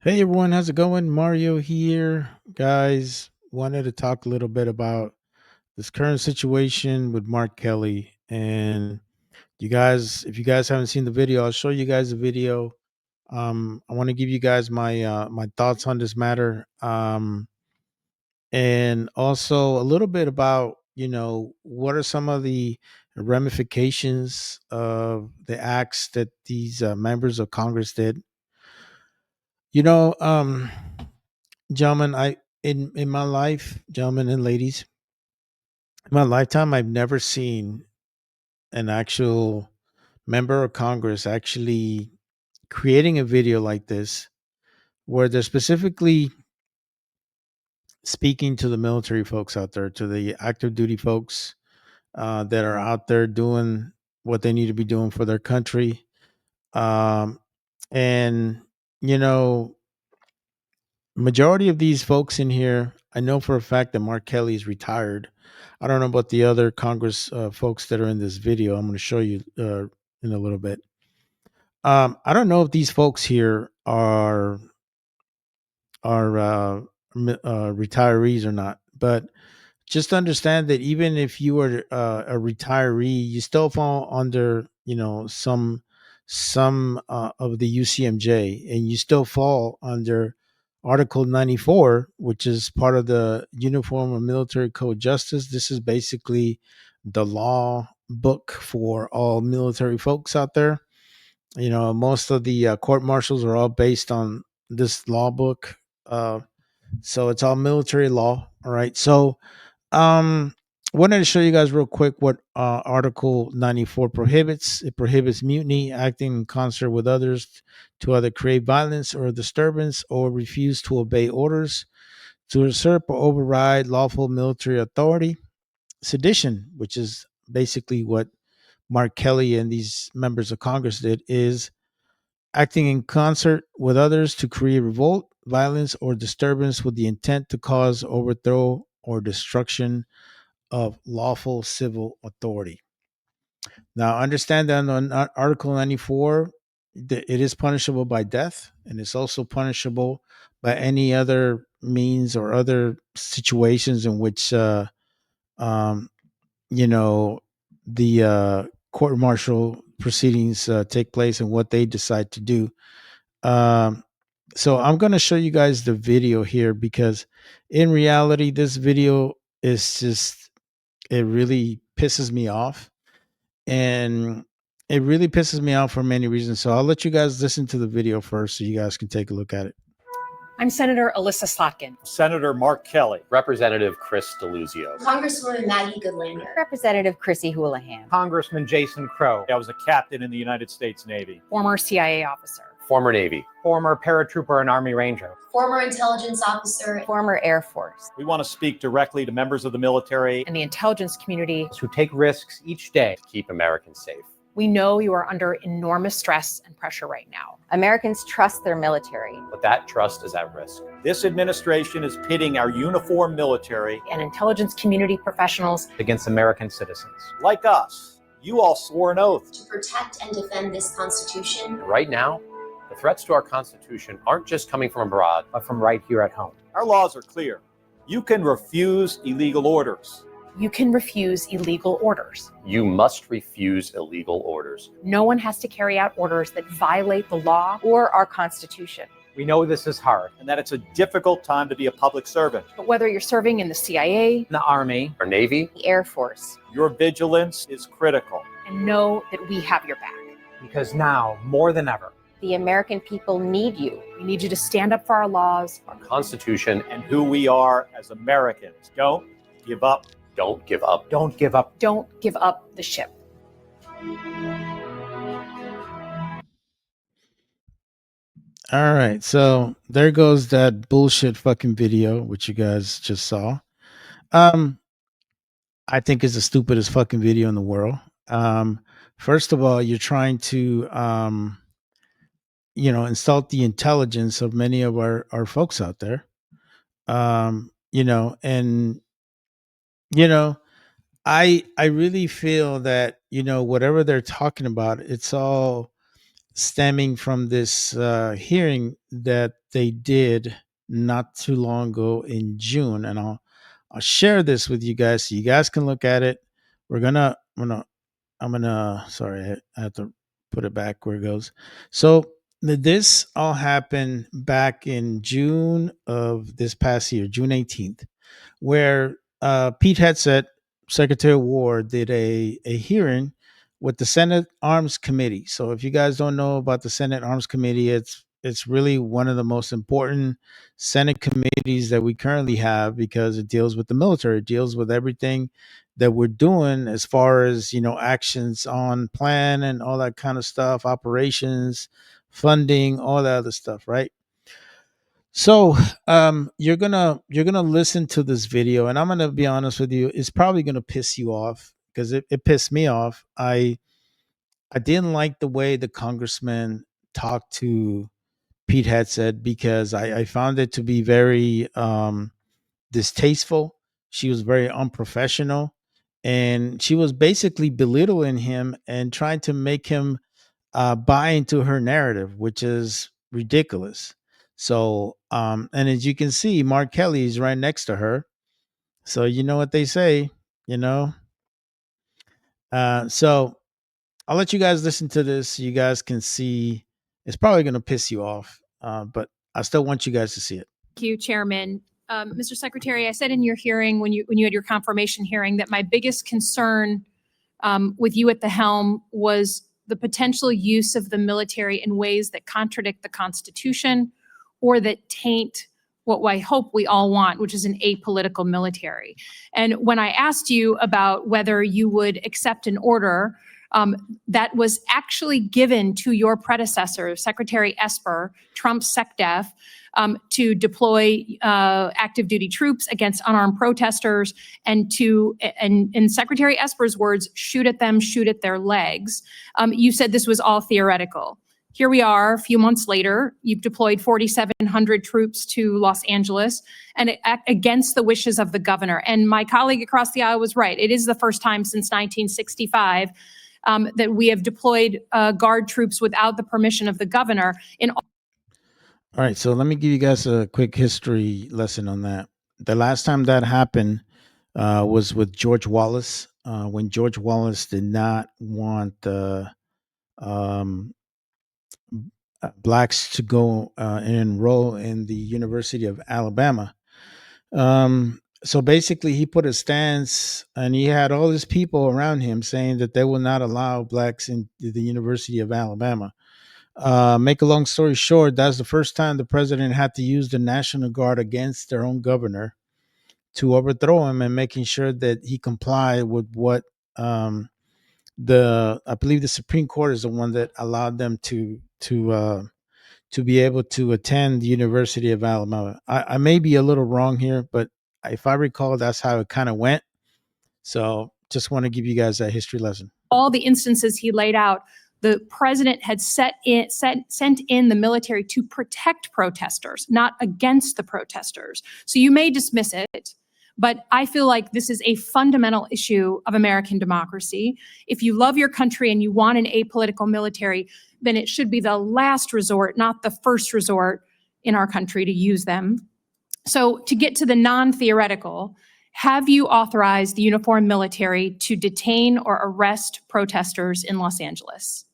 Hey everyone, how's it going? Mario here. Guys, wanted to talk a little bit about this current situation with Mark Kelly. And if you guys haven't seen the video, I'll show you guys the video. I want to give you guys my thoughts on this matter. And also a little bit about, what are some of the ramifications of the acts that these members of Congress did. You know, gentlemen, in my life, gentlemen and ladies, in my lifetime, I've never seen an actual member of Congress actually creating a video like this, where they're specifically speaking to the military folks out there, to the active duty folks that are out there doing what they need to be doing for their country. Um, and you know, majority of these folks in here, I know for a fact that Mark Kelly is retired. I don't know about the other Congress folks that are in this video. I'm going to show you in a little bit. I don't know if these folks here are retirees or not, but just understand that even if you are a retiree, you still fall under some of the UCMJ, and you still fall under Article 94, which is part of the Uniform and Military Code Justice. This is basically the law book for all military folks out there. Most of the court martials are all based on this law book. So it's all military law. All right. So um, wanted to show you guys real quick what Article 94 prohibits. It prohibits mutiny, acting in concert with others to either create violence or disturbance or refuse to obey orders, to usurp or override lawful military authority. Sedition, which is basically what Mark Kelly and these members of Congress did, is acting in concert with others to create revolt, violence, or disturbance with the intent to cause overthrow or destruction of lawful civil authority. Now, understand that on Article 94, it is punishable by death, and it's also punishable by any other means or other situations in which, um, you know, the court martial proceedings take place and what they decide to do. Um, so I'm going to show you guys the video here because in reality, this video is just, it really pisses me off. And it really pisses me off for many reasons. So I'll let you guys listen to the video first so you guys can take a look at it. I'm Senator Alyssa Slotkin. Senator Mark Kelly. Representative Chris Deluzio. Congresswoman Maggie Goodlander. Representative Chrissy Houlihan. Congressman Jason Crow. I was a captain in the United States Navy. Former CIA officer. Former Navy. Former paratrooper and Army Ranger. Former intelligence officer. Former Air Force. We want to speak directly to members of the military and the intelligence community who take risks each day to keep Americans safe. We know you are under enormous stress and pressure right now. Americans trust their military, but that trust is at risk. This administration is pitting our uniformed military and intelligence community professionals against American citizens. Like us. You all swore an oath to protect and defend this Constitution. Right now, the threats to our Constitution aren't just coming from abroad, but from right here at home. Our laws are clear. You can refuse illegal orders. You can refuse illegal orders. You must refuse illegal orders. No one has to carry out orders that violate the law or our Constitution. We know this is hard, and that it's a difficult time to be a public servant. But whether you're serving in the CIA, the Army, or Navy, the Air Force, your vigilance is critical. And know that we have your back. Because now, more than ever, the American people need you. We need you to stand up for our laws, our Constitution, and who we are as Americans. Don't give up. Don't give up. Don't give up. Don't give up the ship. All right. So there goes that bullshit fucking video, which you guys just saw. I think it's the stupidest fucking video in the world. First of all, you're trying to, insult the intelligence of many of our folks out there. I really feel that, whatever they're talking about, it's all stemming from this hearing that they did not too long ago in June, and I'll share this with you guys so you guys can look at it. I'm gonna. Sorry, I have to put it back where it goes. So this all happened back in June of this past year, June 18th, where Pete Hegseth, Secretary of War, did a hearing with the Senate Arms Committee. So if you guys don't know about the Senate Arms Committee, it's really one of the most important Senate committees that we currently have because it deals with the military, it deals with everything that we're doing as far as, actions on plan and all that kind of stuff, operations, funding, all that other stuff, right? So you're gonna listen to this video, and I'm gonna be honest with you, it's probably gonna piss you off because it pissed me off. I didn't like the way the congressman talked to Pete Hegseth because I found it to be very distasteful. She was very unprofessional, and she was basically belittling him and trying to make him buy into her narrative, which is ridiculous. So, and as you can see, Mark Kelly is right next to her. So you know what they say, you know. So I'll let you guys listen to this. So you guys can see. It's probably going to piss you off, but I still want you guys to see it. Thank you, Chairman. Mr. Secretary, I said in your hearing, when you had your confirmation hearing, that my biggest concern with you at the helm was the potential use of the military in ways that contradict the Constitution or that taint what I hope we all want, which is an apolitical military. And when I asked you about whether you would accept an order that was actually given to your predecessor, Secretary Esper, Trump's SecDef, to deploy active duty troops against unarmed protesters and to, in Secretary Esper's words, shoot at them, shoot at their legs. You said this was all theoretical. Here we are, a few months later, you've deployed 4,700 troops to Los Angeles and against the wishes of the governor. And my colleague across the aisle was right. It is the first time since 1965 that we have deployed Guard troops without the permission of the governor. All right, so let me give you guys a quick history lesson on that. The last time that happened was with George Wallace, when George Wallace did not want blacks to go and enroll in the University of Alabama. So basically, he put a stance, and he had all his people around him saying that they will not allow blacks into the University of Alabama. Make a long story short, that's the first time the president had to use the National Guard against their own governor to overthrow him and making sure that he complied with what I believe the Supreme Court is the one that allowed them to be able to attend the University of Alabama. I may be a little wrong here, but if I recall, that's how it kind of went. So just want to give you guys that history lesson. All the instances he laid out, the president had sent in the military to protect protesters, not against the protesters. So you may dismiss it, but I feel like this is a fundamental issue of American democracy. If you love your country and you want an apolitical military, then it should be the last resort, not the first resort in our country to use them. So to get to the non-theoretical, have you authorized the uniformed military to detain or arrest protesters in Los Angeles?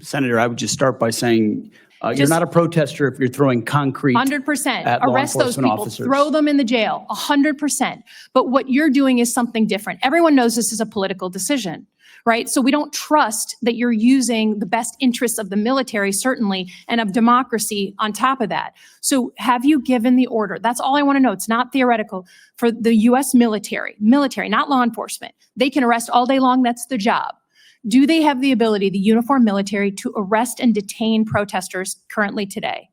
Senator, I would just start by saying you're not a protester if you're throwing concrete 100%. at law Arrest those enforcement people, officers. throw them in the jail, 100%. But what you're doing is something different. Everyone knows this is a political decision, right? So we don't trust that you're using the best interests of the military, certainly, and of democracy on top of that. So have you given the order? That's all I want to know. It's not theoretical. For the U.S. military, not law enforcement. They can arrest all day long. That's their job. Do they have the ability, the uniformed military, to arrest and detain protesters currently today?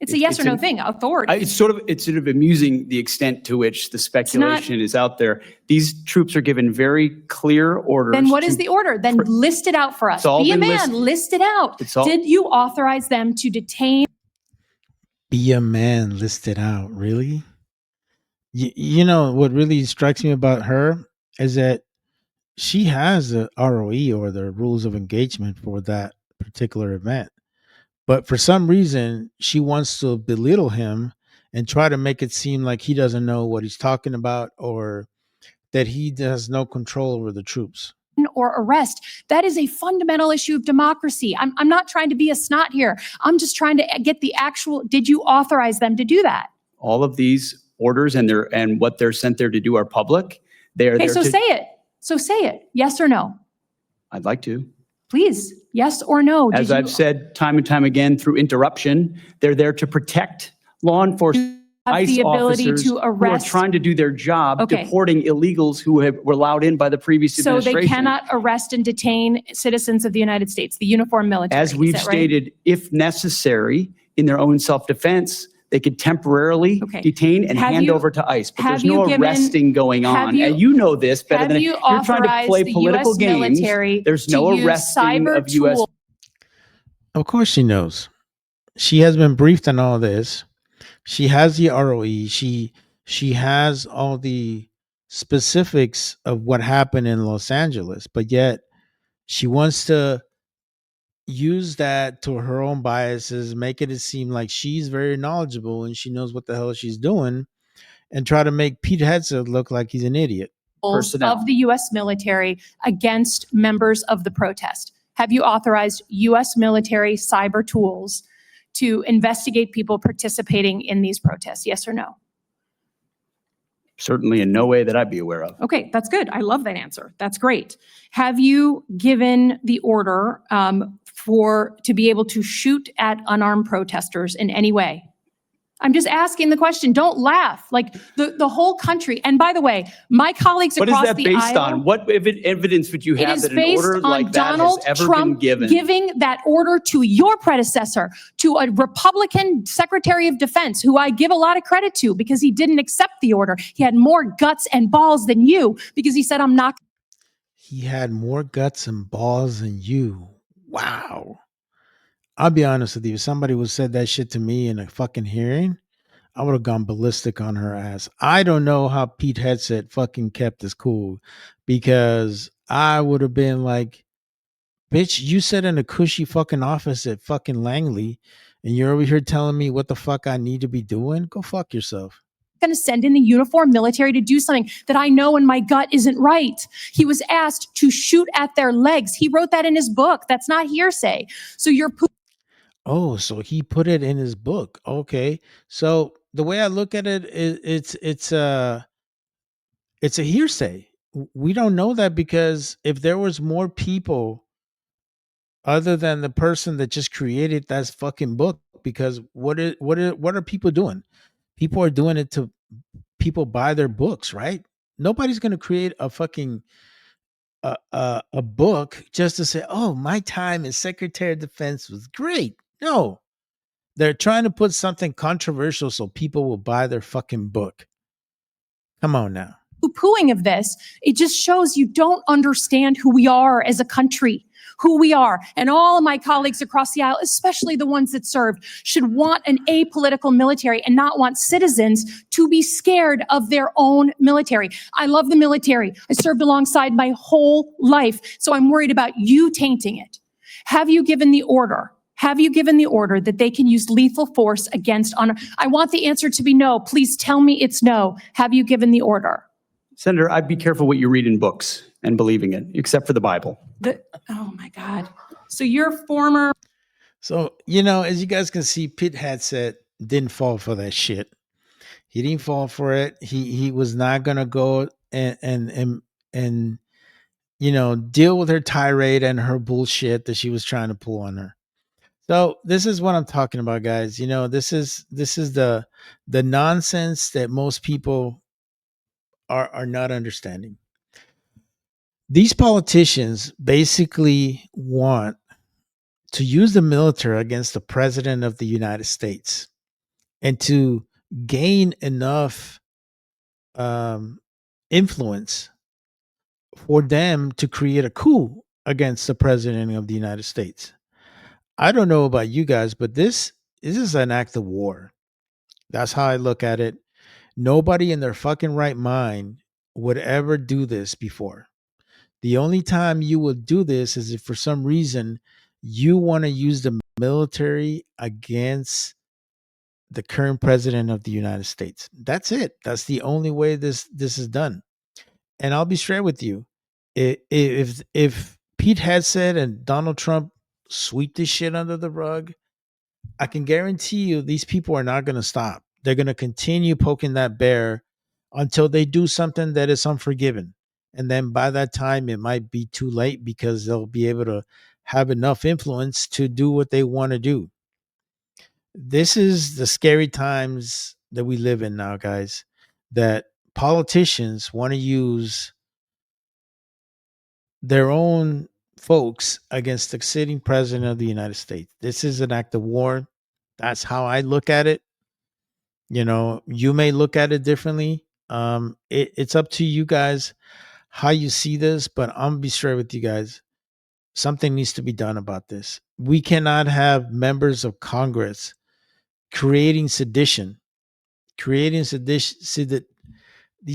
It's a yes or no thing, authority. It's sort of amusing the extent to which the speculation is out there. These troops are given very clear orders. Then what is the order? Then list it out for us. Be a man, list it out. Did you authorize them to detain? Be a man, list it out. Really? You know, what really strikes me about her is that she has the ROE, or the rules of engagement, for that particular event. But for some reason, she wants to belittle him and try to make it seem like he doesn't know what he's talking about, or that he has no control over the troops. Or arrest. That is a fundamental issue of democracy. I'm not trying to be a snot here. I'm just trying to get the actual, did you authorize them to do that? All of these orders and what they're sent there to do are public. They are Okay, there so to. say it. So say it. Yes or no? I'd like to. Please, yes or no? As I've said time and time again through interruption, they're there to protect law enforcement. Have ICE the ability officers to who are arrest. trying to do their job, Okay. deporting illegals who were allowed in by the previous So they administration. cannot arrest and detain citizens of the United States, the uniformed military. As Is we've that right? stated, if necessary, in their own self-defense, they could temporarily Okay. detain and Have hand you- over to ICE. But have there's no you given- arresting going have on. you- And you know this better Have than you you're trying to authorized play the political U.S. games. military There's to no use arresting cyber of U.S. tools? Of course she knows. She has been briefed on all this. She has the ROE. She has all the specifics of what happened in Los Angeles, but yet she wants to use that to her own biases, make it seem like she's very knowledgeable and she knows what the hell she's doing, and try to make Pete Hegseth look like he's an idiot. Personnel. Of the U.S. military against members of the protest. Have you authorized U.S. military cyber tools to investigate people participating in these protests? Yes or no? Certainly in no way that I'd be aware of. Okay, that's good. I love that answer. That's great. Have you given the order to be able to shoot at unarmed protesters in any way? I'm just asking the question. Don't laugh. Like the whole country. And by the way, my colleagues What is across that the based aisle. on? What evidence would you It have is that an based order on like that has Donald ever Trump been given? giving that order to your predecessor, to a Republican Secretary of Defense, who I give a lot of credit to because he didn't accept the order. He had more guts and balls than you because he said, I'm not. He had more guts and balls than you. Wow. I'll be honest with you. If somebody would said that shit to me in a fucking hearing, I would have gone ballistic on her ass. I don't know how Pete Hegseth fucking kept his cool, because I would have been like, bitch, you sit in a cushy fucking office at fucking Langley and you're over here telling me what the fuck I need to be doing? Go fuck yourself. Going to send in the uniformed military to do something that I know in my gut isn't right. He was asked to shoot at their legs. He wrote that in his book. That's not hearsay. So you're Oh, so he put it in his book. Okay. So the way I look at it is it's a hearsay. We don't know that, because if there was more people other than the person that just created that fucking book, because what are people doing? People are doing it to people buy their books, right? Nobody's going to create a fucking a book just to say, "Oh, my time as Secretary of Defense was great." No. They're trying to put something controversial so people will buy their fucking book. Come on now. poo-pooing of this. It just shows you don't understand who we are as a country, who we are. And all of my colleagues across the aisle, especially the ones that served, should want an apolitical military and not want citizens to be scared of their own military. I love the military. I served alongside my whole life. So I'm worried about you tainting it. Have you given the order? Have you given the order that they can use lethal force against honor? I want the answer to be no. Please tell me it's no. Have you given the order? Senator, I'd be careful what you read in books and believing it, except for the Bible. Oh my God. So your former. So, as you guys can see, Pete Hegseth didn't fall for that shit. He didn't fall for it. He was not gonna go and deal with her tirade and her bullshit that she was trying to pull on her. So this is what I'm talking about, guys. This is the nonsense that most people are not understanding. These politicians basically want to use the military against the president of the United States and to gain enough influence for them to create a coup against the president of the United States. I don't know about you guys, but this is an act of war. That's how I look at it. Nobody in their fucking right mind would ever do this before. The only time you will do this is if for some reason you want to use the military against the current president of the United States. That's it. That's the only way this is done. And I'll be straight with you. If Pete Hegseth and Donald Trump sweep this shit under the rug, I can guarantee you these people are not going to stop. They're going to continue poking that bear until they do something that is unforgiven. And then by that time, it might be too late because they'll be able to have enough influence to do what they want to do. This is the scary times that we live in now, guys, that politicians want to use their own folks against the sitting president of the United States. This is an act of war. That's how I look at it. You know, you may look at it differently. It's up to you guys how you see this, but I'm gonna be straight with you guys. Something needs to be done about this. We cannot have members of Congress creating sedition, these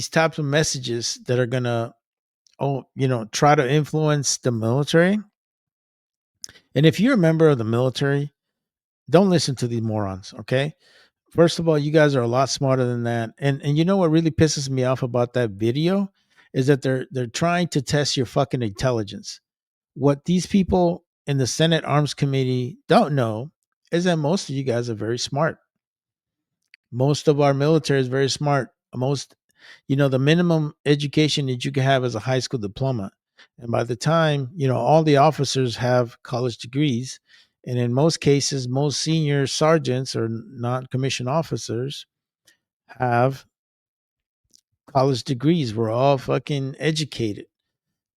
types of messages that are gonna, try to influence the military. And if you're a member of the military, don't listen to these morons, okay? First of all, you guys are a lot smarter than that. And you know what really pisses me off about that video is that they're trying to test your fucking intelligence. What these people in the Senate Arms Committee don't know is that most of you guys are very smart. Most of our military is very smart. The minimum education that you can have is a high school diploma. And by the time, all the officers have college degrees. And in most cases, most senior sergeants or non commissioned officers have college degrees. We're all fucking educated.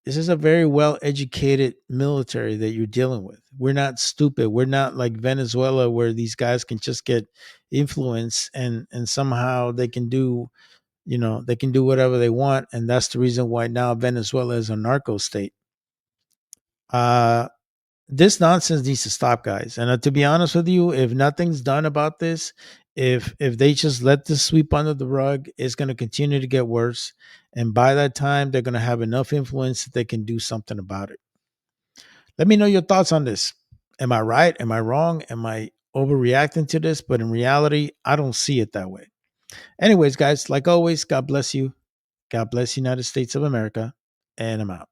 This is a very well educated military that you're dealing with. We're not stupid. We're not like Venezuela where these guys can just get influence and somehow they can do whatever they want, and that's the reason why now Venezuela is a narco state. This nonsense needs to stop, guys. And to be honest with you, if nothing's done about this, if they just let this sweep under the rug, it's going to continue to get worse. And by that time, they're going to have enough influence that they can do something about it. Let me know your thoughts on this. Am I right? Am I wrong? Am I overreacting to this? But in reality, I don't see it that way. Anyways, guys, like always, God bless you. God bless the United States of America. And I'm out.